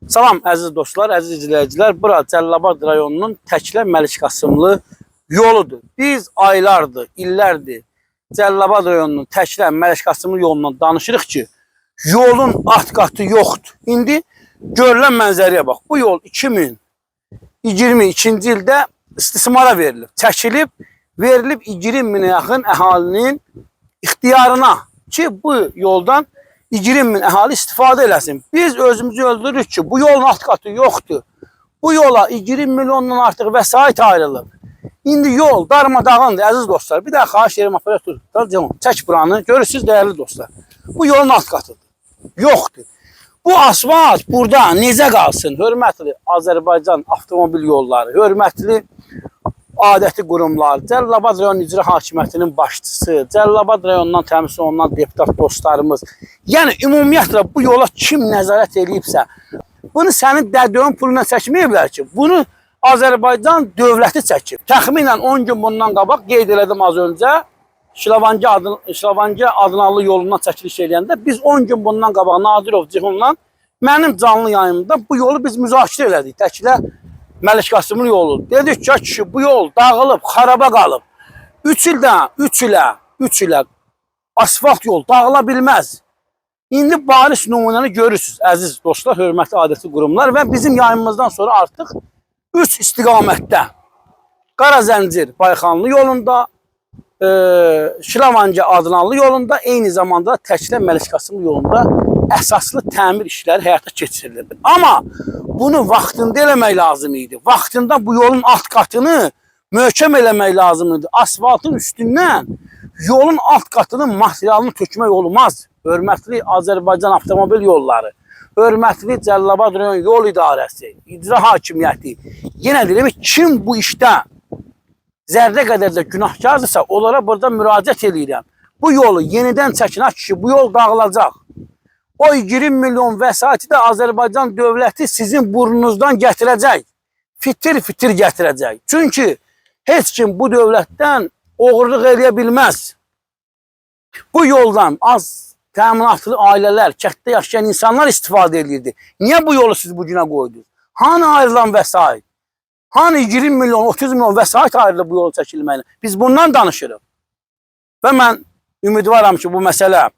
Salam əziz dostlar, əziz izləyicilər. Bura Cəlilabad rayonunun Təklə Məlik Qasımlı yoludur. Biz aylardır, illərdir Cəlilabad rayonunun Təklə Məlik Qasımlı yolundan danışırıq ki, yolun alt qatı yoxdur. İndi görülən mənzərəyə bax. Bu yol 2022-ci ildə istismara verilib, çəkilib, verilib 20 minə yaxın əhalinin ixtiyarına ki, bu yoldan 20 min əhali istifadə eləsin. Biz özümüzü öldürürük ki, bu yolun alt qatı yoxdur. Bu yola 20 milyondan artıq vəsait ayrılıb. İndi yol darmadağındır, əziz dostlar. Bir daha xahiş edirəm, operator, çək buranı. Görürsünüz, dəyərli dostlar. Bu yolun alt qatıdır. Yoxdur. Bu asfalt burada necə qalsın? Hörmətli Azərbaycan avtomobil yolları, hörmətli adəti qurumlar, Cəlilabad rayon icra hakimiyyətinin başçısı, Cəlilabad rayonundan təmin olunan deputat dostlarımız, yəni ümumiyyətlə bu yola kim nəzarət edibsə, bunu sənin dədəyin puluna çəkməyiblər ki, bunu Azərbaycan dövləti çəkib. Təxminən 10 gün bundan qabaq qeyd elədim az öncə, Şirvanca Adnanlı yolundan çəkiliş eləyəndə biz 10 gün bundan qabaq Nadirov Cihunla mənim canlı yayımda bu yolu biz müzakirə elədik. Təklə Məlik Qasımlı yolu. Dedik ki, bu yol dağılıb, xaraba qalıb. 3 ilə asfalt yol dağıla bilməz. İndi bariz nümunəni görürsünüz, əziz dostlar, hörmətli adəti qurumlar və bizim yayımımızdan sonra artıq 3 istiqamətdə Qarazəncir Bayxanlı yolunda, Şirvanca Adnanlı yolunda, eyni zamanda Təklə Məlik Qasımlı yolunda əsaslı təmir işləri həyata keçirilirdi. Amma bunu vaxtında eləmək lazım idi. Vaxtında bu yolun alt qatını möhkəm eləmək lazım idi. Asfaltın üstündən yolun alt qatının materialını tökmək olmaz. Hörmətli Azərbaycan avtomobil yolları, hörmətli Cəlilabad rayon yol idarəsi, icra hakimiyyəti, yenə deyirəm, kim bu işdə zərrə qədər də günahkardırsa, onlara burada müraciət edirəm. Bu yolu yenidən çəkinək ki, bu yol dağılacaq. O 20 milyon vəsaiti də Azərbaycan dövləti sizin burnunuzdan gətirəcək. Fitir-fitir gətirəcək. Çünki heç kim bu dövlətdən oğurluq eləyə bilməz. Bu yoldan az təminatlı ailələr, kənddə yaşayan insanlar istifadə edirdi. Niyə bu yolu siz bu günə qoydunuz? Hani ayrılan vəsait? Hani 20 milyon, 30 milyon vəsait ayrılıb bu yolu çəkilməklə? Biz bundan danışırıq. Və mən ümidvaram ki, bu məsələ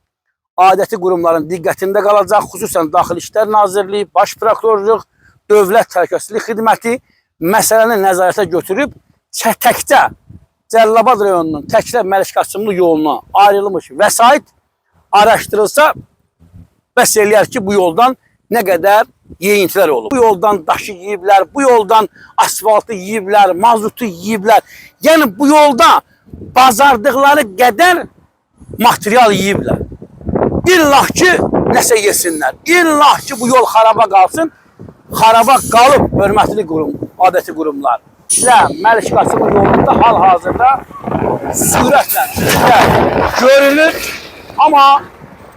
adəti qurumların diqqətində qalacaq, xüsusən Daxili İşlər Nazirliyi, Baş Prokurorluq, Dövlət Təhlükəsizlik Xidməti məsələni nəzarətə götürüb, təkcə Cəlilabad rayonunun Təklə Məlik Qasımlı yoluna ayrılmış vəsait araşdırılsa, bəs eləyər ki, bu yoldan nə qədər yeyintilər olub. Bu yoldan daşı yiyiblər, bu yoldan asfaltı yiyiblər, mazutu yiyiblər. Yəni bu yolda bazardıqları qədər material yiyiblər. İllah ki, nəsə yesinlər. İllah ki, bu yol xaraba qalsın. Xaraba qalıb, hörmətli adəti qurumlar. Məlik Qasımlı yolunda hal-hazırda sürətlə görülür. Amma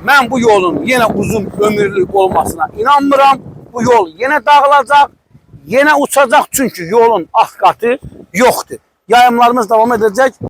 mən bu yolun yenə uzun ömürlü olmasına inanmıram. Bu yol yenə dağılacaq, yenə uçacaq. Çünki yolun alt qatı yoxdur. Yayımlarımız davam edəcək.